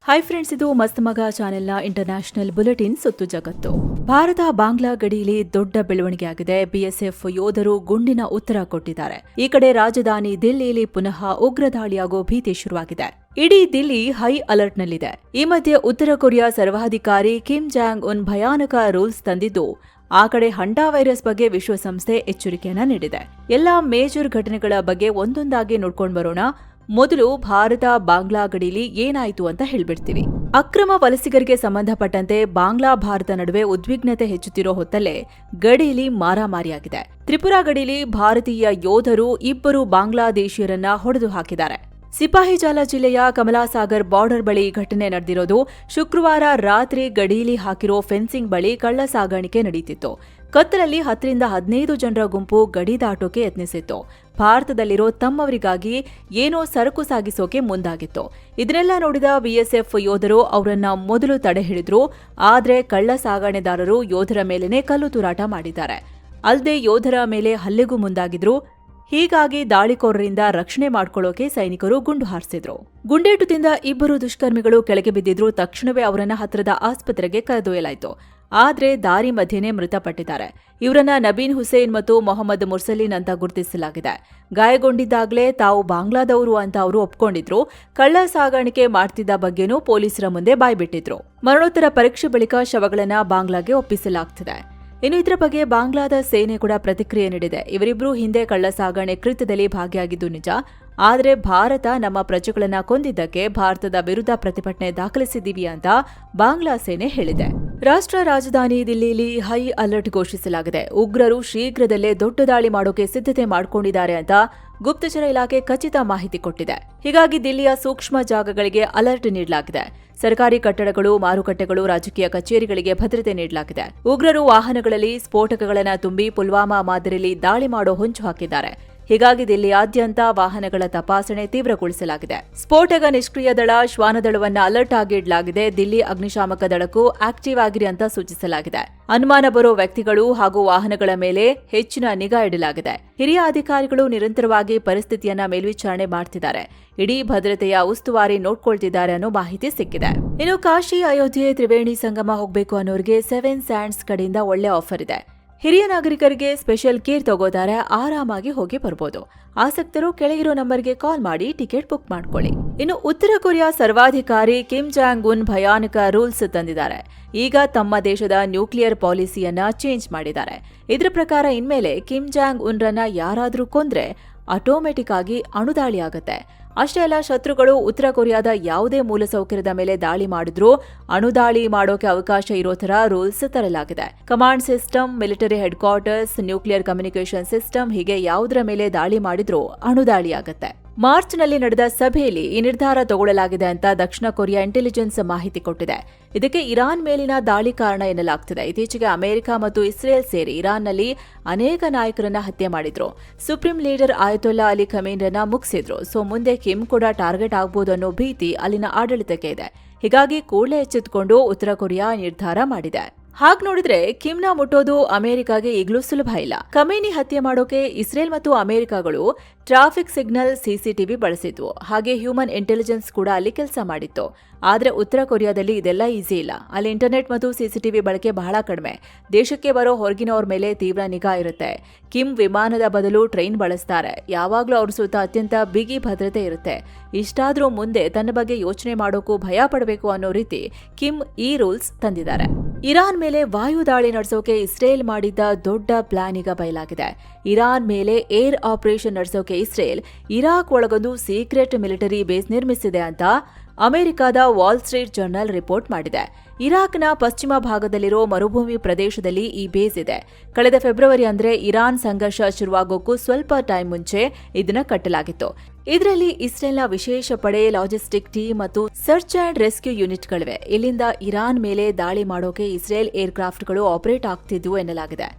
Hi friends, ಇದು ಮಸ್ತ್ ಮಗ ಚಾನೆಲ್ನ ಇಂಟರ್ನ್ಯಾಷನಲ್ ಬುಲೆಟಿನ್ ಸುತ್ತು ಜಗತ್ತು. ಭಾರತ ಬಾಂಗ್ಲಾ ಗಡಿಯಲ್ಲಿ ದೊಡ್ಡ ಬೆಳವಣಿಗೆ ಆಗಿದೆ. ಬಿಎಸ್ಎಫ್ ಯೋಧರು ಗುಂಡಿನ ಉತ್ತರ ಕೊಟ್ಟಿದ್ದಾರೆ. ಈ ಕಡೆ ರಾಜಧಾನಿ ದಿಲ್ಲಿಯಲ್ಲಿ ಪುನಃ ಉಗ್ರ ದಾಳಿಯಾಗೋ ಭೀತಿ ಶುರುವಾಗಿದೆ. ಇಡೀ ದಿಲ್ಲಿ ಹೈ ಅಲರ್ಟ್ನಲ್ಲಿದೆ. ಈ ಮಧ್ಯೆ ಉತ್ತರ ಕೊರಿಯಾ ಸರ್ವಾಧಿಕಾರಿ ಕಿಮ್ ಜಾಂಗ್ ಉನ್ ಭಯಾನಕ ರೂಲ್ಸ್ ತಂದಿದ್ದು, ಆ ಕಡೆ ಹಂಡಾ ವೈರಸ್ ಬಗ್ಗೆ ವಿಶ್ವಸಂಸ್ಥೆ ಎಚ್ಚರಿಕೆಯನ್ನ ನೀಡಿದೆ. ಎಲ್ಲಾ ಮೇಜರ್ ಘಟನೆಗಳ ಬಗ್ಗೆ ಒಂದೊಂದಾಗಿ ನೋಡ್ಕೊಂಡು ಬರೋಣ. ಮೊದಲು ಭಾರತ ಬಾಂಗ್ಲಾ ಗಡಿಯಲ್ಲಿ ಏನಾಯ್ತು ಅಂತ ಹೇಳ್ಬಿಡ್ತೀವಿ. ಅಕ್ರಮ ವಲಸಿಗರಿಗೆ ಸಂಬಂಧಪಟ್ಟಂತೆ ಬಾಂಗ್ಲಾ ಭಾರತ ನಡುವೆ ಉದ್ವಿಗ್ನತೆ ಹೆಚ್ಚುತ್ತಿರೋ ಹೊತ್ತಲ್ಲೇ ಗಡಿಯಲ್ಲಿ ಮಾರಾಮಾರಿಯಾಗಿದೆ. ತ್ರಿಪುರಾ ಗಡಿಯಲ್ಲಿ ಭಾರತೀಯ ಯೋಧರು 2 ಬಾಂಗ್ಲಾದೇಶಿಯರನ್ನ ಹೊಡೆದು ಹಾಕಿದ್ದಾರೆ. ಸಿಪಾಹಿಜಾಲ ಜಿಲ್ಲೆಯ ಕಮಲಾಸಾಗರ್ ಬಾರ್ಡರ್ ಬಳಿ ಘಟನೆ ನಡೆದಿರೋದು. ಶುಕ್ರವಾರ ರಾತ್ರಿ ಗಡಿಯಲ್ಲಿ ಹಾಕಿರೋ ಫೆನ್ಸಿಂಗ್ ಬಳಿ ಕಳ್ಳ ಸಾಗಾಣಿಕೆ ನಡೆಯುತ್ತಿತ್ತು. ಕತ್ತಲಲ್ಲಿ 10 ರಿಂದ 15 ಜನರ ಗುಂಪು ಗಡಿ ದಾಟೋಕೆ ಯತ್ನಿಸಿತ್ತು. ಭಾರತದಲ್ಲಿರೋ ತಮ್ಮವರಿಗಾಗಿ ಏನೋ ಸರಕು ಸಾಗಿಸೋಕೆ ಮುಂದಾಗಿತ್ತು. ಇದನ್ನೆಲ್ಲ ನೋಡಿದ ಬಿಎಸ್ಎಫ್ ಯೋಧರು ಅವರನ್ನ ಮೊದಲು ತಡೆ ಹಿಡಿದ್ರು. ಆದ್ರೆ ಕಳ್ಳ ಸಾಗಣೆದಾರರು ಯೋಧರ ಮೇಲೇನೆ ಕಲ್ಲು ತೂರಾಟ ಮಾಡಿದ್ದಾರೆ. ಅಲ್ಲದೆ ಯೋಧರ ಮೇಲೆ ಹಲ್ಲೆಗೂ ಮುಂದಾಗಿದ್ರು. ಹೀಗಾಗಿ ದಾಳಿಕೋರರಿಂದ ರಕ್ಷಣೆ ಮಾಡ್ಕೊಳ್ಳೋಕೆ ಸೈನಿಕರು ಗುಂಡು ಹಾರಿಸಿದ್ರು. ಗುಂಡೇಟು ತಿಂದ 2 ದುಷ್ಕರ್ಮಿಗಳು ಕೆಳಗೆ ಬಿದ್ದಿದ್ರು. ತಕ್ಷಣವೇ ಅವರನ್ನ ಹತ್ತಿರದ ಆಸ್ಪತ್ರೆಗೆ ಕರೆದೊಯ್ಯಲಾಯಿತು. ಆದ್ರೆ ದಾರಿ ಮಧ್ಯೆನೇ ಮೃತಪಟ್ಟಿದ್ದಾರೆ. ಇವರನ್ನ ನಬೀನ್ ಹುಸೇನ್ ಮತ್ತು ಮೊಹಮ್ಮದ್ ಮುರ್ಸಲೀನ್ ಅಂತ ಗುರುತಿಸಲಾಗಿದೆ. ಗಾಯಗೊಂಡಿದ್ದಾಗಲೇ ತಾವು ಬಾಂಗ್ಲಾದವರು ಅಂತ ಅವರು ಒಪ್ಕೊಂಡಿದ್ರು. ಕಳ್ಳ ಸಾಗಾಣಿಕೆ ಮಾಡ್ತಿದ್ದ ಬಗ್ಗೆನೂ ಪೊಲೀಸರ ಮುಂದೆ ಬಾಯ್ಬಿಟ್ಟಿದ್ರು. ಮರಣೋತ್ತರ ಪರೀಕ್ಷೆ ಬಳಿಕ ಶವಗಳನ್ನ ಬಾಂಗ್ಲಾಗೆ ಒಪ್ಪಿಸಲಾಗ್ತಿದೆ. ಇನ್ನು ಇದರ ಬಗ್ಗೆ ಬಾಂಗ್ಲಾದ ಸೇನೆ ಕೂಡ ಪ್ರತಿಕ್ರಿಯೆ ನೀಡಿದೆ. ಇವರಿಬ್ರು ಹಿಂದೆ ಕಳ್ಳ ಸಾಗಣೆ ಕೃತ್ಯದಲ್ಲಿ ಭಾಗಿಯಾಗಿದ್ದು ನಿಜ. ಆದರೆ ಭಾರತ ನಮ್ಮ ಪ್ರಜೆಗಳನ್ನ ಕೊಂದಿದ್ದಕ್ಕೆ ಭಾರತದ ವಿರುದ್ಧ ಪ್ರತಿಭಟನೆ ದಾಖಲಿಸಿದ್ದೀವಿ ಅಂತ ಬಾಂಗ್ಲಾ ಸೇನೆ ಹೇಳಿದೆ. ರಾಷ್ಟ್ರ ರಾಜಧಾನಿ ದಿಲ್ಲಿಯಲ್ಲಿ ಹೈ ಅಲರ್ಟ್ ಘೋಷಿಸಲಾಗಿದೆ. ಉಗ್ರರು ಶೀಘ್ರದಲ್ಲೇ ದೊಡ್ಡ ದಾಳಿ ಮಾಡೋಕೆ ಸಿದ್ಧತೆ ಮಾಡಿಕೊಂಡಿದ್ದಾರೆ ಅಂತ ಗುಪ್ತಚರ ಇಲಾಖೆ ಖಚಿತ ಮಾಹಿತಿ ಕೊಟ್ಟಿದೆ. ಹೀಗಾಗಿ ದಿಲ್ಲಿಯ ಸೂಕ್ಷ್ಮ ಜಾಗಗಳಿಗೆ ಅಲರ್ಟ್ ನೀಡಲಾಗಿದೆ. ಸರ್ಕಾರಿ ಕಟ್ಟಡಗಳು, ಮಾರುಕಟ್ಟೆಗಳು, ರಾಜಕೀಯ ಕಚೇರಿಗಳಿಗೆ ಭದ್ರತೆ ನೀಡಲಾಗಿದೆ. ಉಗ್ರರು ವಾಹನಗಳಲ್ಲಿ ಸ್ಫೋಟಕಗಳನ್ನು ತುಂಬಿ ಪುಲ್ವಾಮಾ ಮಾದರಿಯಲ್ಲಿ ದಾಳಿ ಮಾಡೋ ಹೊಂಚು ಹಾಕಿದ್ದಾರೆ. ಹೀಗಾಗಿ ದಿಲ್ಲಿಯಾದ್ಯಂತ ವಾಹನಗಳ ತಪಾಸಣೆ ತೀವ್ರಗೊಳಿಸಲಾಗಿದೆ. ಸ್ಫೋಟಕ ನಿಷ್ಕ್ರಿಯ ದಳ, ಶ್ವಾನದಳವನ್ನ ಅಲರ್ಟ್ ಆಗಿ ಇಡಲಾಗಿದೆ. ದಿಲ್ಲಿ ಅಗ್ನಿಶಾಮಕ ದಳಕ್ಕೂ ಆಕ್ಟಿವ್ ಆಗಿರಿ ಅಂತ ಸೂಚಿಸಲಾಗಿದೆ. ಅನುಮಾನ ಬರೋ ವ್ಯಕ್ತಿಗಳು ಹಾಗೂ ವಾಹನಗಳ ಮೇಲೆ ಹೆಚ್ಚಿನ ನಿಗಾ ಇಡಲಾಗಿದೆ. ಹಿರಿಯ ಅಧಿಕಾರಿಗಳು ನಿರಂತರವಾಗಿ ಪರಿಸ್ಥಿತಿಯನ್ನ ಮೇಲ್ವಿಚಾರಣೆ ಮಾಡ್ತಿದ್ದಾರೆ. ಇಡೀ ಭದ್ರತೆಯ ಉಸ್ತುವಾರಿ ನೋಡ್ಕೊಳ್ತಿದ್ದಾರೆ ಅನ್ನೋ ಮಾಹಿತಿ ಸಿಕ್ಕಿದೆ. ಇನ್ನು ಕಾಶಿ, ಅಯೋಧ್ಯೆ, ತ್ರಿವೇಣಿ ಸಂಗಮ ಹೋಗಬೇಕು ಅನ್ನೋರಿಗೆ 7 ಸ್ಯಾಂಡ್ಸ್ ಕಡೆಯಿಂದ ಒಳ್ಳೆ ಆಫರ್ ಇದೆ. ಹಿರಿಯ ನಾಗರಿಕರಿಗೆ ಸ್ಪೆಷಲ್ ಕೇರ್ ತಗೋತಾರೆ. ಆರಾಮಾಗಿ ಹೋಗಿ ಬರ್ಬೋದು. ಆಸಕ್ತರು ಕೆಳಗಿರೋ ನಂಬರ್ಗೆ ಕಾಲ್ ಮಾಡಿ ಟಿಕೆಟ್ ಬುಕ್ ಮಾಡ್ಕೊಳ್ಳಿ. ಇನ್ನು ಉತ್ತರ ಕೊರಿಯಾ ಸರ್ವಾಧಿಕಾರಿ ಕಿಮ್ ಜಾಂಗ್ ಉನ್ ಭಯಾನಕ ರೂಲ್ಸ್ ತಂದಿದ್ದಾರೆ. ಈಗ ತಮ್ಮ ದೇಶದ ನ್ಯೂಕ್ಲಿಯರ್ ಪಾಲಿಸಿಯನ್ನ ಚೇಂಜ್ ಮಾಡಿದ್ದಾರೆ. ಇದರ ಪ್ರಕಾರ ಇನ್ಮೇಲೆ ಕಿಮ್ ಜಾಂಗ್ ಉನ್ರನ್ನ ಯಾರಾದ್ರೂ ಕೊಂದ್ರೆ ಆಟೋಮೆಟಿಕ್ ಆಗಿ ಅಣುದಾಳಿ ಆಗತ್ತೆ. ಅಷ್ಟೇ ಅಲ್ಲ, ಶತ್ರುಗಳು ಉತ್ತರ ಕೊರಿಯಾದ ಯಾವುದೇ ಮೂಲಸೌಕರ್ಯದ ಮೇಲೆ ದಾಳಿ ಮಾಡಿದ್ರೂ ಅಣುದಾಳಿ ಮಾಡೋಕೆ ಅವಕಾಶ ಇರೋ ತರ ರೂಲ್ಸ್ ತರಲಾಗಿದೆ. Command system, military head quarters, nuclear communication system ಹೀಗೆ ಯಾವುದರ ಮೇಲೆ ದಾಳಿ ಮಾಡಿದ್ರೂ ಅಣುದಾಳಿ ಆಗತ್ತೆ. ಮಾರ್ಚ್ನಲ್ಲಿ ನಡೆದ ಸಭೆಯಲ್ಲಿ ಈ ನಿರ್ಧಾರ ತಗೊಳ್ಳಲಾಗಿದೆ ಅಂತ ದಕ್ಷಿಣ ಕೊರಿಯಾ ಇಂಟೆಲಿಜೆನ್ಸ್ ಮಾಹಿತಿ ಕೊಟ್ಟಿದೆ. ಇದಕ್ಕೆ ಇರಾನ್ ಮೇಲಿನ ದಾಳಿ ಕಾರಣ ಎನ್ನಲಾಗ್ತಿದೆ. ಇತ್ತೀಚೆಗೆ ಅಮೆರಿಕ ಮತ್ತು ಇಸ್ರೇಲ್ ಸೇರಿ ಇರಾನ್ನಲ್ಲಿ ಅನೇಕ ನಾಯಕರನ್ನ ಹತ್ಯೆ ಮಾಡಿದ್ರು. ಸುಪ್ರೀಂ ಲೀಡರ್ ಆಯತೊಲ್ಲಾ ಅಲಿ ಖಮೇನಿರನ್ನ ಮುಗಿಸಿದ್ರು. ಸೊ ಮುಂದೆ ಕಿಮ್ ಕೂಡ ಟಾರ್ಗೆಟ್ ಆಗ್ಬೋದು ಅನ್ನೋ ಭೀತಿ ಅಲ್ಲಿನ ಆಡಳಿತಕ್ಕೆ ಇದೆ. ಹೀಗಾಗಿ ಕೂಡಲೇ ಎಚ್ಚೆತ್ತುಕೊಂಡು ಉತ್ತರ ಕೊರಿಯಾ ನಿರ್ಧಾರ ಮಾಡಿದೆ. ಹಾಗ್ ನೋಡಿದ್ರೆ ಕಿಮ್ನ ಮುಟ್ಟೋದು ಅಮೆರಿಕಾಗೆ ಈಗಲೂ ಸುಲಭ ಇಲ್ಲ. ಖಮೇನಿ ಹತ್ಯೆ ಮಾಡೋಕೆ ಇಸ್ರೇಲ್ ಮತ್ತು ಅಮೆರಿಕಗಳು ಟ್ರಾಫಿಕ್ ಸಿಗ್ನಲ್, ಸಿಸಿಟಿವಿ ಬಳಸಿದ್ವು. ಹಾಗೆ ಹ್ಯೂಮನ್ ಇಂಟೆಲಿಜೆನ್ಸ್ ಕೂಡ ಅಲ್ಲಿ ಕೆಲಸ ಮಾಡಿತ್ತು. ಆದ್ರೆ ಉತ್ತರ ಕೊರಿಯಾದಲ್ಲಿ ಇದೆಲ್ಲ ಈಸಿ ಇಲ್ಲ. ಅಲ್ಲಿ ಇಂಟರ್ನೆಟ್ ಮತ್ತು ಸಿಸಿಟಿವಿ ಬಳಕೆ ಬಹಳ ಕಡಿಮೆ. ದೇಶಕ್ಕೆ ಬರೋ ಹೊರಗಿನವ್ರ ಮೇಲೆ ತೀವ್ರ ನಿಗಾ ಇರುತ್ತೆ. ಕಿಮ್ ವಿಮಾನದ ಬದಲು ಟ್ರೈನ್ ಬಳಸ್ತಾರೆ. ಯಾವಾಗ್ಲೂ ಅವ್ರ ಸುತ್ತ ಅತ್ಯಂತ ಬಿಗಿ ಭದ್ರತೆ ಇರುತ್ತೆ. ಇಷ್ಟಾದ್ರೂ ಮುಂದೆ ತನ್ನ ಬಗ್ಗೆ ಯೋಚನೆ ಮಾಡೋಕು ಭಯ ಪಡಬೇಕು ಅನ್ನೋ ರೀತಿ ಕಿಮ್ ಈ ರೂಲ್ಸ್ ತಂದಿದ್ದಾರೆ. ಇರಾನ್ ಮೇಲೆ ವಾಯು ದಾಳಿ ನಡೆಸೋಕೆ ಇಸ್ರೇಲ್ ಮಾಡಿದ್ದ ದೊಡ್ಡ ಪ್ಲಾನ್ ಈಗ ಬಯಲಾಗಿದೆ. ಇರಾನ್ ಮೇಲೆ ಏರ್ ಆಪರೇಷನ್ ನಡೆಸೋಕೆ ಇಸ್ರೇಲ್ ಇರಾಕ್ ಒಳಗೊಂದು ಸೀಕ್ರೆಟ್ ಮಿಲಿಟರಿ ಬೇಸ್ ನಿರ್ಮಿಸಿದೆ ಅಂತ ಅಮೆರಿಕದ ವಾಲ್ ಸ್ಟ್ರೀಟ್ ಜರ್ನಲ್ ರಿಪೋರ್ಟ್ ಮಾಡಿದೆ. ಇರಾಕ್ನ ಪಶ್ಚಿಮ ಭಾಗದಲ್ಲಿರೋ ಮರುಭೂಮಿ ಪ್ರದೇಶದಲ್ಲಿ ಈ ಬೇಸ್ ಇದೆ. ಕಳೆದ ಫೆಬ್ರವರಿ ಅಂದ್ರೆ ಇರಾನ್ ಸಂಘರ್ಷ ಶುರುವಾಗೋಕ್ಕೂ ಸ್ವಲ್ಪ ಟೈಮ್ ಮುಂಚೆ ಇದನ್ನ ಕಟ್ಟಲಾಗಿತ್ತು. ಇದರಲ್ಲಿ ಇಸ್ರೇಲ್ನ ವಿಶೇಷ ಪಡೆ, ಲಾಜಿಸ್ಟಿಕ್ ಟೀಮ್ ಮತ್ತು ಸರ್ಚ್ ಅಂಡ್ ರೆಸ್ಕ್ಯೂ ಯೂನಿಟ್ಗಳಿವೆ. ಇಲ್ಲಿಂದ ಇರಾನ್ ಮೇಲೆ ದಾಳಿ ಮಾಡೋಕೆ ಇಸ್ರೇಲ್ ಏರ್ಕ್ರಾಫ್ಟ್ಗಳು ಆಪರೇಟ್ ಆಗ್ತಿದ್ವು ಎನ್ನಲಾಗಿದೆ.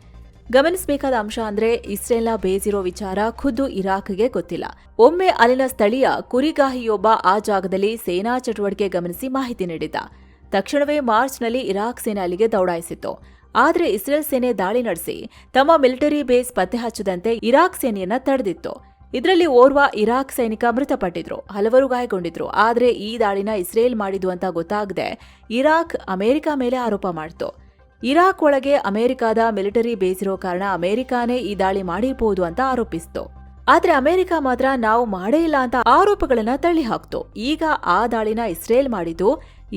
ಗಮನಿಸಬೇಕಾದ ಅಂಶ ಅಂದ್ರೆ ಇಸ್ರೇಲ್ನ ಬೇಸ್ ಇರೋ ವಿಚಾರ ಖುದ್ದು ಇರಾಕ್ಗೆ ಗೊತ್ತಿಲ್ಲ. ಒಮ್ಮೆ ಅಲ್ಲಿನ ಸ್ಥಳೀಯ ಕುರಿಗಾಹಿಯೊಬ್ಬ ಆ ಜಾಗದಲ್ಲಿ ಸೇನಾ ಚಟುವಟಿಕೆ ಗಮನಿಸಿ ಮಾಹಿತಿ ನೀಡಿದ್ದ. ತಕ್ಷಣವೇ ಮಾರ್ಚ್ನಲ್ಲಿ ಇರಾಕ್ ಸೇನೆ ಅಲ್ಲಿಗೆ ದೌಡಾಯಿಸಿತ್ತು. ಆದರೆ ಇಸ್ರೇಲ್ ಸೇನೆ ದಾಳಿ ನಡೆಸಿ ತಮ್ಮ ಮಿಲಿಟರಿ ಬೇಸ್ ಪತ್ತೆ ಹಚ್ಚದಂತೆ ಇರಾಕ್ ಸೇನೆಯನ್ನ ತಡೆದಿತ್ತು. ಇದರಲ್ಲಿ ಓರ್ವ ಇರಾಕ್ ಸೈನಿಕ ಮೃತಪಟ್ಟಿದ್ರು, ಹಲವರು ಗಾಯಗೊಂಡಿದ್ರು. ಆದ್ರೆ ಈ ದಾಳಿನ ಇಸ್ರೇಲ್ ಮಾಡಿದ್ದು ಅಂತ ಗೊತ್ತಾಗದೆ ಇರಾಕ್ ಅಮೆರಿಕ ಮೇಲೆ ಆರೋಪ ಮಾಡಿತು. ಇರಾಕ್ ಒಳಗೆ ಅಮೆರಿಕದ ಮಿಲಿಟರಿ ಬೇಸ್ ಇರೋ ಕಾರಣ ಅಮೆರಿಕಾನೇ ಈ ದಾಳಿ ಮಾಡಿರ್ಬೋದು ಅಂತ ಆರೋಪಿಸಿತು. ಆದ್ರೆ ಅಮೆರಿಕ ಮಾತ್ರ ನಾವು ಮಾಡೇ ಇಲ್ಲ ಅಂತ ಆರೋಪಗಳನ್ನ ತಳ್ಳಿ ಹಾಕ್ತು. ಈಗ ಆ ದಾಳಿನ ಇಸ್ರೇಲ್ ಮಾಡಿದ್ದು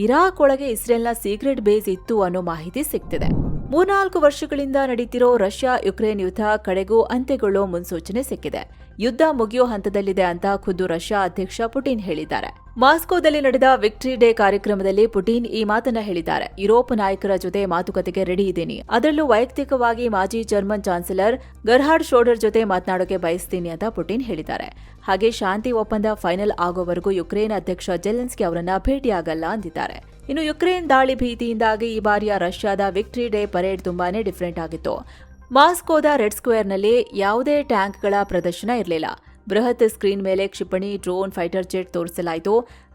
ಇರಾಕ್ ಒಳಗೆ ಇಸ್ರೇಲ್ನ ಸೀಕ್ರೆಟ್ ಬೇಸ್ ಇತ್ತು ಅನ್ನೋ ಮಾಹಿತಿ ಸಿಗ್ತಿದೆ. 3-4 ವರ್ಷಗಳಿಂದ ನಡೀತಿರೋ ರಷ್ಯಾ ಯುಕ್ರೇನ್ ಯುದ್ಧ ಕಡೆಗೂ ಅಂತ್ಯಗೊಳ್ಳೋ ಮುನ್ಸೂಚನೆ ಸಿಕ್ಕಿದೆ. ಯುದ್ಧ ಮುಗಿಯೋ ಹಂತದಲ್ಲಿದೆ ಅಂತ ಖುದ್ದು ರಷ್ಯಾ ಅಧ್ಯಕ್ಷ ಪುಟಿನ್ ಹೇಳಿದ್ದಾರೆ. ಮಾಸ್ಕೋದಲ್ಲಿ ನಡೆದ ವಿಕ್ಟರಿ ಡೇ ಕಾರ್ಯಕ್ರಮದಲ್ಲಿ ಪುಟಿನ್ ಈ ಮಾತನ್ನ ಹೇಳಿದ್ದಾರೆ. ಯುರೋಪ್ ನಾಯಕರ ಜೊತೆ ಮಾತುಕತೆಗೆ ರೆಡಿ ಇದ್ದೀನಿ, ಅದರಲ್ಲೂ ವೈಯಕ್ತಿಕವಾಗಿ ಮಾಜಿ ಜರ್ಮನ್ ಚಾನ್ಸಲರ್ ಗರ್ಹಾರ್ಡ್ ಶೋಡರ್ ಜೊತೆ ಮಾತನಾಡೋಕೆ ಬಯಸ್ತೀನಿ ಅಂತ ಪುಟಿನ್ ಹೇಳಿದ್ದಾರೆ. ಹಾಗೆ ಶಾಂತಿ ಒಪ್ಪಂದ ಫೈನಲ್ ಆಗೋವರೆಗೂ ಯುಕ್ರೇನ್ ಅಧ್ಯಕ್ಷ ಜೆಲೆನ್ಸ್ಕಿ ಅವರನ್ನ ಭೇಟಿಯಾಗಲ್ಲ ಅಂದಿದ್ದಾರೆ. ಇನ್ನು ಯುಕ್ರೇನ್ ದಾಳಿ ಭೀತಿಯಿಂದಾಗಿ ಈ ಬಾರಿಯ ರಷ್ಯಾದ ವಿಕ್ಟರಿ ಡೇ ಪರೇಡ್ ತುಂಬಾನೇ ಡಿಫರೆಂಟ್ ಆಗಿತ್ತು. ಮಾಸ್ಕೋದ ರೆಡ್ ಸ್ಕ್ವೇರ್ನಲ್ಲಿ ಯಾವುದೇ ಟ್ಯಾಂಕ್ಗಳ ಪ್ರದರ್ಶನ ಇರಲಿಲ್ಲ. ಬೃಹತ್ ಸ್ಕ್ರೀನ್ ಮೇಲೆ ಕ್ಷಿಪಣಿ, ಡ್ರೋನ್, ಫೈಟರ್ ಜೆಟ್ ತೋರಿಸಲಾಯಿತು.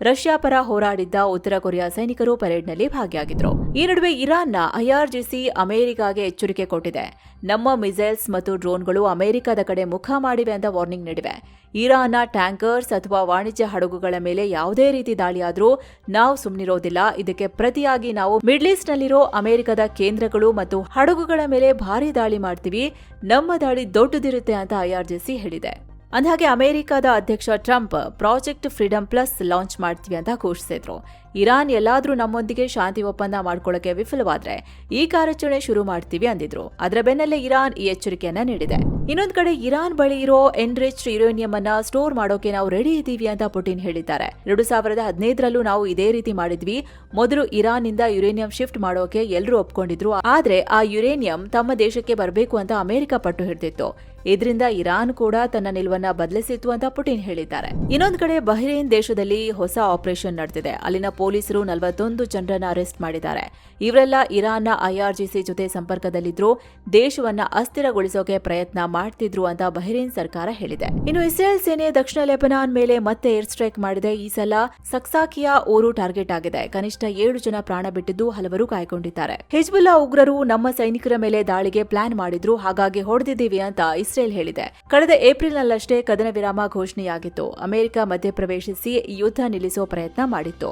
ರಷ್ಯಾ ಪರ ಹೋರಾಡಿದ್ದ ಉತ್ತರ ಕೊರಿಯಾ ಸೈನಿಕರು ಪರೇಡ್ನಲ್ಲಿ ಭಾಗಿಯಾಗಿದ್ರು. ಈ ನಡುವೆ ಇರಾನ್ನ ಐಆರ್ಜಿಸಿ ಅಮೆರಿಕಾಗೆ ಎಚ್ಚರಿಕೆ ಕೊಟ್ಟಿದೆ. ನಮ್ಮ ಮಿಸೈಲ್ಸ್ ಮತ್ತು ಡ್ರೋನ್ಗಳು ಅಮೆರಿಕದ ಕಡೆ ಮುಖ ಮಾಡಿವೆ ಅಂತ ವಾರ್ನಿಂಗ್ ನೀಡಿವೆ. ಇರಾನ್ನ ಟ್ಯಾಂಕರ್ಸ್ ಅಥವಾ ವಾಣಿಜ್ಯ ಹಡಗುಗಳ ಮೇಲೆ ಯಾವುದೇ ರೀತಿ ದಾಳಿಯಾದರೂ ನಾವು ಸುಮ್ಮನಿರೋದಿಲ್ಲ. ಇದಕ್ಕೆ ಪ್ರತಿಯಾಗಿ ನಾವು ಮಿಡ್ಲ್ ಈಸ್ಟ್ನಲ್ಲಿರೋ ಅಮೆರಿಕದ ಕೇಂದ್ರಗಳು ಮತ್ತು ಹಡಗುಗಳ ಮೇಲೆ ಭಾರೀ ದಾಳಿ ಮಾಡ್ತೀವಿ. ನಮ್ಮ ದಾಳಿ ದೊಡ್ಡದಿರುತ್ತೆ ಅಂತ ಐಆರ್ಜಿಸಿ ಹೇಳಿದೆ. ಅಂದಹಾಗೆ ಅಮೆರಿಕದ ಅಧ್ಯಕ್ಷ Trump project freedom plus launch ಮಾಡ್ತೀವಿ ಅಂತ ಘೋಷಿಸಿದ್ರು. ಇರಾನ್ ಎಲ್ಲಾದ್ರೂ ನಮ್ಮೊಂದಿಗೆ ಶಾಂತಿ ಒಪ್ಪಂದ ಮಾಡ್ಕೊಳ್ಳೋಕೆ ವಿಫಲವಾದ್ರೆ ಈ ಕಾರ್ಯಾಚರಣೆ ಶುರು ಮಾಡ್ತೀವಿ ಅಂದಿದ್ರು. ಅದರ ಬೆನ್ನಲ್ಲೇ ಇರಾನ್ ಈ ಎಚ್ಚರಿಕೆಯನ್ನ ನೀಡಿದೆ. ಇನ್ನೊಂದು ಕಡೆ ಇರಾನ್ ಬಳಿ ಇರೋ ಎನ್ರಿಚ್ಡ್ ಯುರೇನಿಯಂ ಅನ್ನ ಸ್ಟೋರ್ ಮಾಡೋಕೆ ನಾವು ರೆಡಿ ಇದ್ದೀವಿ ಅಂತ ಪುಟಿನ್ ಹೇಳಿದ್ದಾರೆ. 2015ರಲ್ಲೂ ನಾವು ಇದೇ ರೀತಿ ಮಾಡಿದ್ವಿ. ಮೊದಲು ಇರಾನ್ ನಿಂದ ಯುರೇನಿಯಂ ಶಿಫ್ಟ್ ಮಾಡೋಕೆ ಎಲ್ಲರೂ ಒಪ್ಕೊಂಡಿದ್ರು. ಆದ್ರೆ ಆ ಯುರೇನಿಯಂ ತಮ್ಮ ದೇಶಕ್ಕೆ ಬರಬೇಕು ಅಂತ ಅಮೆರಿಕ ಪಟ್ಟು ಹಿಡಿದಿತ್ತು. ಇದರಿಂದ ಇರಾನ್ ಕೂಡ ತನ್ನ ನಿಲುವನ್ನ ಬದಲಿಸಿತ್ತು ಅಂತ ಪುಟಿನ್ ಹೇಳಿದ್ದಾರೆ. ಇನ್ನೊಂದು ಕಡೆ ಬಹ್ರೇನ್ ದೇಶದಲ್ಲಿ ಹೊಸ ಆಪರೇಷನ್ ನಡೆದಿದೆ. ಅಲ್ಲಿನ ಪೊಲೀಸರು 41 ಜನರನ್ನ ಅರೆಸ್ಟ್ ಮಾಡಿದ್ದಾರೆ. ಇವರೆಲ್ಲ ಇರಾನ್ನ ಐಆರ್ಜಿಸಿ ಜೊತೆ ಸಂಪರ್ಕದಲ್ಲಿದ್ರು, ದೇಶವನ್ನ ಅಸ್ಥಿರಗೊಳಿಸೋಕೆ ಪ್ರಯತ್ನ ಮಾಡ್ತಿದ್ರು ಅಂತ ಬಹ್ರೇನ್ ಸರ್ಕಾರ ಹೇಳಿದೆ. ಇನ್ನು ಇಸ್ರೇಲ್ ಸೇನೆ ದಕ್ಷಿಣ ಲೆಬನಾನ್ ಮೇಲೆ ಮತ್ತೆ ಏರ್ ಸ್ಟ್ರೈಕ್ ಮಾಡಿದೆ. ಈ ಸಲ ಸಕ್ಸಾಕಿಯಾ ಊರು ಟಾರ್ಗೆಟ್ ಆಗಿದೆ. ಕನಿಷ್ಠ 7 ಜನ ಪ್ರಾಣ ಬಿಟ್ಟಿದ್ದು, ಹಲವರು ಗಾಯಗೊಂಡಿದ್ದಾರೆ. ಹಿಜ್ಬುಲ್ಲಾ ಉಗ್ರರು ನಮ್ಮ ಸೈನಿಕರ ಮೇಲೆ ದಾಳಿಗೆ ಪ್ಲಾನ್ ಮಾಡಿದ್ರು, ಹಾಗಾಗಿ ಹೊಡೆದಿದ್ದೀವಿ ಅಂತ ಇಸ್ರೇಲ್ ಹೇಳಿದೆ. ಕಳೆದ ಏಪ್ರಿಲ್ನಲ್ಲಷ್ಟೇ ಕದನ ವಿರಾಮ ಘೋಷಣೆಯಾಗಿತ್ತು. ಅಮೆರಿಕ ಮಧ್ಯಪ್ರವೇಶಿಸಿ ಯುದ್ಧ ನಿಲ್ಲಿಸೋ ಪ್ರಯತ್ನ ಮಾಡಿತ್ತು.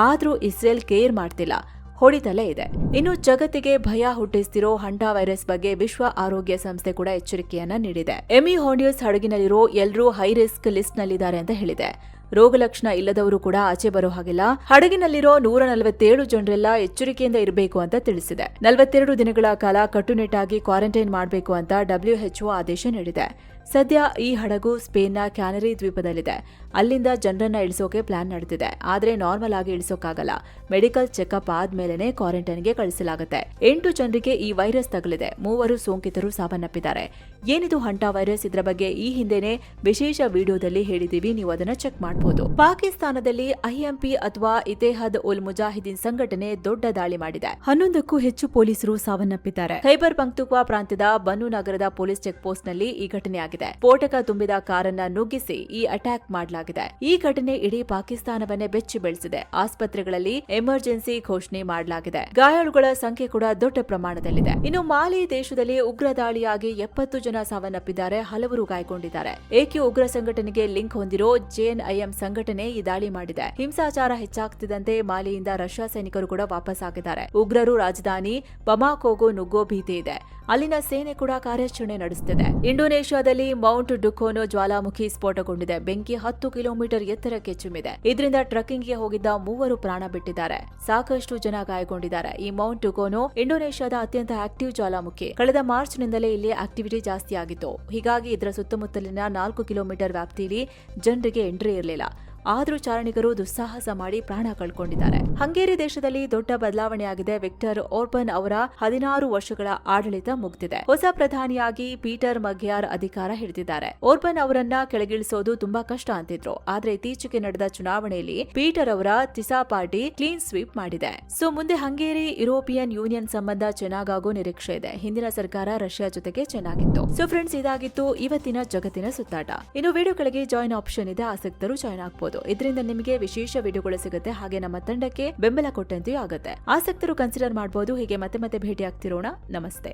ಆದ್ರೂ ಇಸ್ರೇಲ್ ಕೇರ್ ಮಾಡ್ತಿಲ್ಲ, ಹೊಡಿತಲೇ ಇದೆ. ಇನ್ನು ಜಗತ್ತಿಗೆ ಭಯ ಹುಟ್ಟಿಸ್ತಿರೋ ಹಂಟಾ ವೈರಸ್ ಬಗ್ಗೆ ವಿಶ್ವ ಆರೋಗ್ಯ ಸಂಸ್ಥೆ ಕೂಡ ಎಚ್ಚರಿಕೆಯನ್ನ ನೀಡಿದೆ. ಎಮಿ ಹೋಂಡ್ಯೂಸ್ ಹಡಗಿನಲ್ಲಿರೋ ಎಲ್ಲರೂ ಹೈ ರಿಸ್ಕ್ ಲಿಸ್ಟ್ ನಲ್ಲಿದ್ದಾರೆ ಅಂತ ಹೇಳಿದೆ. ರೋಗಲಕ್ಷಣ ಇಲ್ಲದವರು ಕೂಡ ಆಚೆ ಬರೋ ಹಾಗಿಲ್ಲ. ಹಡಗಿನಲ್ಲಿರೋ 147 ಜನರೆಲ್ಲ ಎಚ್ಚರಿಕೆಯಿಂದ ಇರಬೇಕು ಅಂತ ತಿಳಿಸಿದೆ. 42 ದಿನಗಳ ಕಾಲ ಕಟ್ಟುನಿಟ್ಟಾಗಿ ಕ್ವಾರಂಟೈನ್ ಮಾಡಬೇಕು ಅಂತ WHO ಆದೇಶ ನೀಡಿದೆ. ಸದ್ಯ ಈ ಹಡಗು ಸ್ಪೇನ್ನ ಕ್ಯಾನರಿ ದ್ವೀಪದಲ್ಲಿದೆ. ಅಲ್ಲಿಂದ ಜನರನ್ನ ಇಳಿಸೋಕೆ ಪ್ಲಾನ್ ನಡೆದಿದೆ. ಆದ್ರೆ ನಾರ್ಮಲ್ ಆಗಿ ಇಳಿಸೋಕ್ಕಾಗಲ್ಲ. ಮೆಡಿಕಲ್ ಚೆಕ್ಅಪ್ ಆದ್ಮೇಲೆನೆ ಕ್ವಾರಂಟೈನ್ಗೆ ಕಳಿಸಲಾಗುತ್ತೆ. 8 ಜನರಿಗೆ ಈ ವೈರಸ್ ತಗುಲಿದೆ. 3 ಸೋಂಕಿತರು ಸಾವನ್ನಪ್ಪಿದ್ದಾರೆ. ಏನಿದು ಹಂಟಾ ವೈರಸ್? ಇದರ ಬಗ್ಗೆ ಈ ಹಿಂದೆನೆ ವಿಶೇಷ ವಿಡಿಯೋದಲ್ಲಿ ಹೇಳಿದೀವಿ, ನೀವು ಅದನ್ನ ಚೆಕ್ ಮಾಡಬಹುದು. ಪಾಕಿಸ್ತಾನದಲ್ಲಿ ಐಎಂಪಿ ಅಥವಾ ಇತೆಹಾದ್ ಉಲ್ ಮುಜಾಹಿದೀನ್ ಸಂಘಟನೆ ದೊಡ್ಡ ದಾಳಿ ಮಾಡಿದೆ. 11ಕ್ಕೂ ಹೆಚ್ಚು ಪೊಲೀಸರು ಸಾವನ್ನಪ್ಪಿದ್ದಾರೆ. ಖೈಬರ್ ಪಂಕ್ತುಕ್ವಾ ಪ್ರಾಂತ್ಯದ ಬನ್ನು ನಗರದ ಪೊಲೀಸ್ ಚೆಕ್ ಪೋಸ್ಟ್ ನಲ್ಲಿ ಈ ಘಟನೆಯಾಗಿದೆ. ಸ್ಫೋಟಕ ತುಂಬಿದ ಕಾರನ್ನ ನುಗ್ಗಿಸಿ ಈ ಅಟ್ಯಾಕ್ ಮಾಡಲಾಗಿದೆ. ಈ ಘಟನೆ ಇಡೀ ಪಾಕಿಸ್ತಾನವನ್ನೇ ಬೆಚ್ಚಿ ಬೀಳಿಸಿದೆ. ಆಸ್ಪತ್ರೆಗಳಲ್ಲಿ ಎಮರ್ಜೆನ್ಸಿ ಘೋಷಣೆ ಮಾಡಲಾಗಿದೆ. ಗಾಯಾಳುಗಳ ಸಂಖ್ಯೆ ಕೂಡ ದೊಡ್ಡ ಪ್ರಮಾಣದಲ್ಲಿದೆ. ಇನ್ನು ಮಾಲಿ ದೇಶದಲ್ಲಿ ಉಗ್ರ ದಾಳಿಯಾಗಿ 70 ಜನ ಸಾವನ್ನಪ್ಪಿದ್ದಾರೆ, ಹಲವರು ಗಾಯಗೊಂಡಿದ್ದಾರೆ. ಏಕೆ ಉಗ್ರ ಸಂಘಟನೆಗೆ ಲಿಂಕ್ ಹೊಂದಿರೋ JNIM ಸಂಘಟನೆ ಈ ದಾಳಿ ಮಾಡಿದೆ. ಹಿಂಸಾಚಾರ ಹೆಚ್ಚಾಗ್ತಿದ್ದಂತೆ ಮಾಲಿಯಿಂದ ರಷ್ಯಾ ಸೈನಿಕರು ಕೂಡ ವಾಪಸ್ ಆಗಿದ್ದಾರೆ. ಉಗ್ರರು ರಾಜಧಾನಿ ಬಮಾಕೋಗೂ ನುಗ್ಗೋ ಭೀತಿ ಇದೆ. ಅಲ್ಲಿನ ಸೇನೆ ಕೂಡ ಕಾರ್ಯಾಚರಣೆ ನಡೆಸುತ್ತಿದೆ. ಇಂಡೋನೇಷ್ಯಾದಲ್ಲಿ ಮೌಂಟ್ ಡುಕೋನೋ ಜ್ವಾಲಾಮುಖಿ ಸ್ಫೋಟಗೊಂಡಿದೆ. ಬೆಂಕಿ 10 ಕಿಲೋಮೀಟರ್ ಎತ್ತರಕ್ಕೆ ಚಿಮ್ಮಿದೆ. ಇದರಿಂದ ಟ್ರಕ್ಕಿಂಗ್ಗೆ ಹೋಗಿದ್ದ 3 ಪ್ರಾಣ ಬಿಟ್ಟಿದ್ದಾರೆ. ಸಾಕಷ್ಟು ಜನ ಗಾಯಗೊಂಡಿದ್ದಾರೆ. ಈ ಮೌಂಟ್ ಡುಕೋನೋ ಇಂಡೋನೇಷ್ಯಾದ ಅತ್ಯಂತ ಆಕ್ಟಿವ್ ಜ್ವಾಲಾಮುಖಿ. ಕಳೆದ ಮಾರ್ಚ್ನಿಂದಲೇ ಇಲ್ಲಿ ಆಕ್ಟಿವಿಟಿ ಜಾಸ್ತಿ ಆಗಿತ್ತು. ಹೀಗಾಗಿ ಇದರ ಸುತ್ತಮುತ್ತಲಿನ 4 ಕಿಲೋಮೀಟರ್ ವ್ಯಾಪ್ತಿಯಲ್ಲಿ ಜನರಿಗೆ ಎಂಟ್ರಿ ಇರಲಿಲ್ಲ. ಆದರೂ ಚಾರಣಿಗರು ದುಸ್ಸಾಹಸ ಮಾಡಿ ಪ್ರಾಣ ಕಳ್ಕೊಂಡಿದ್ದಾರೆ. ಹಂಗೇರಿ ದೇಶದಲ್ಲಿ ದೊಡ್ಡ ಬದಲಾವಣೆಯಾಗಿದೆ. ವಿಕ್ಟರ್ ಓರ್ಬನ್ ಅವರ 16 ವರ್ಷಗಳ ಆಡಳಿತ ಮುಗಿದಿದೆ. ಹೊಸ ಪ್ರಧಾನಿಯಾಗಿ ಪೀಟರ್ ಮಗ್ಯಾರ್ ಅಧಿಕಾರ ಹಿಡಿದಿದ್ದಾರೆ. ಓರ್ಬನ್ ಅವರನ್ನ ಕೆಳಗಿಳಿಸೋದು ತುಂಬಾ ಕಷ್ಟ ಅಂತಿದ್ರು. ಆದ್ರೆ ಇತ್ತೀಚೆಗೆ ನಡೆದ ಚುನಾವಣೆಯಲ್ಲಿ ಪೀಟರ್ ಅವರ ತಿಸಾ ಪಾರ್ಟಿ ಕ್ಲೀನ್ ಸ್ವೀಪ್ ಮಾಡಿದೆ. ಸೊ ಮುಂದೆ ಹಂಗೇರಿ ಯುರೋಪಿಯನ್ ಯೂನಿಯನ್ ಸಂಬಂಧ ಚೆನ್ನಾಗಾಗೋ ನಿರೀಕ್ಷೆ ಇದೆ. ಹಿಂದಿನ ಸರ್ಕಾರ ರಷ್ಯಾ ಜೊತೆಗೆ ಚೆನ್ನಾಗಿತ್ತು. ಸೊ ಫ್ರೆಂಡ್ಸ್, ಇದಾಗಿತ್ತು ಇವತ್ತಿನ ಜಗತ್ತಿನ ಸುತ್ತಾಟ. ಇನ್ನು ವಿಡಿಯೋ ಕೆಳಗೆ ಜಾಯಿನ್ ಆಪ್ಷನ್ ಇದೆ, ಆಸಕ್ತರು ಜಾಯಿನ್ ಆಗಬಹುದು. ಇದರಿಂದ ನಿಮಗೆ ವಿಶೇಷ ವಿಡಿಯೋಗಳು ಸಿಗುತ್ತೆ. ಹಾಗೆ ನಮ್ಮ ತಂಡಕ್ಕೆ ಬೆಂಬಲ ಕೊಟ್ಟಂತೆಯೂ ಆಗುತ್ತೆ. ಆಸಕ್ತರು ಕನ್ಸಿಡರ್ ಮಾಡಬಹುದು. ಹೀಗೆ ಮತ್ತೆ ಭೇಟಿ ಆಗ್ತಿರೋಣ. ನಮಸ್ತೆ.